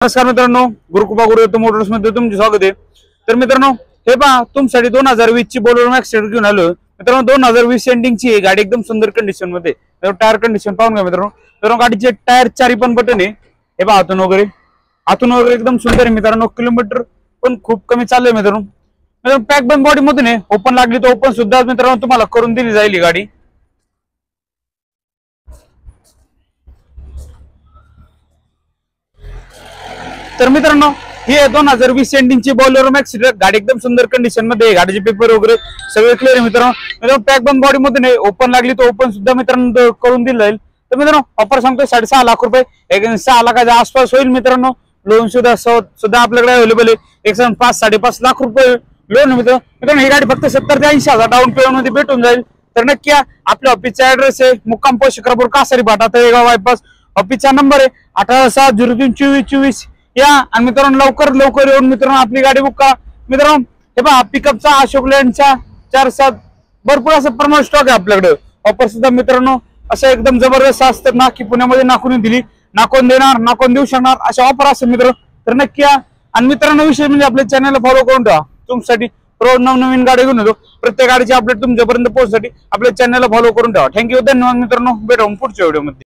नमस्कार मित्रांनो, गुरुकृपा गुरुदत्त मोटर्स मध्ये तुमचे स्वागत आहे। तर मित्रांनो, हे पहा तुमच्यासाठी 2020 ची बोलेरो मॅक्स घेऊन आलो मित्रांनो। 2020 एंडिंग ची आहे गाडी, एकदम सुंदर कंडिशन मध्ये। टायर कंडिशन पाहून घ्या मित्रांनो। तर गाडीचे टायर चारी पण बटन आहे, हे पहा आतून वगैरे एकदम सुंदर आहे मित्रांनो। किलोमीटर पण खूप कमी चाललंय मित्रांनो। पॅक बंद बॉडी मधून आहे, ओपन लागली तर ओपन सुद्धा मित्रांनो तुम्हाला करून दिली जाईल ही गाडी। तर मित्रांनो, ही 2020 एंडिंग ची बोलेरो मॅक्स गाडी, एकदम सुंदर कंडिशन मध्ये आहे। गाडीचे पेपर वगैरे सगळे क्लिअर आहे मित्रांनो। पॅक बंद बॉडी मध्ये नाही, ओपन लागली तर ओपन सुद्धा मित्रांनो करून दिलं जाईल। तर मित्रांनो, ऑफर सांगतोय 6.5 लाख रुपये, 6 लाखाच्या आसपास होईल मित्रांनो। लोन सुद्धा आपल्याकडे अवेलेबल आहे। 5.5 लाख रुपये लोन मित्रांनो। ही गाडी फक्त 70 ते 80 हजार डाऊन पेमेंट मध्ये भेटून जाईल। तर नक्की आपल्या ऑफिसचा ऍड्रेस आहे मुक्काम पोस्ट शिक्रापूर कासारी फाटा तळेगाव बायपास। ऑफिसचा नंबर आहे 1860032424। या आणि मित्रांनो लवकर येऊन मित्रांनो आपली गाडी बुक करा मित्रांनो। हे पहा पिकअपचा अशोक लँडचा 4-7 भरपूर असं प्रमाण स्टॉक आहे आपल्याकडे। ऑफर सुद्धा मित्रांनो असं एकदम जबरदस्त असतं ना, की पुण्यामध्ये नाकून दिली, नाकून देणार, नाकून देऊ शकणार अशा ऑफर असेल मित्र। तर नक्की या। आणि मित्रांनो, विषय म्हणजे आपल्या चॅनलला फॉलो करून ठेवा, तुमच्यासाठी रोज नवनवीन गाडी घेऊन येतो। प्रत्येक गाडीची अपडेट तुमच्यापर्यंत पोहोचण्यासाठी आपल्या चॅनलला फॉलो करून ठेवा। थँक्यू, धन्यवाद मित्रांनो। भेटू पुढच्या व्हिडिओमध्ये।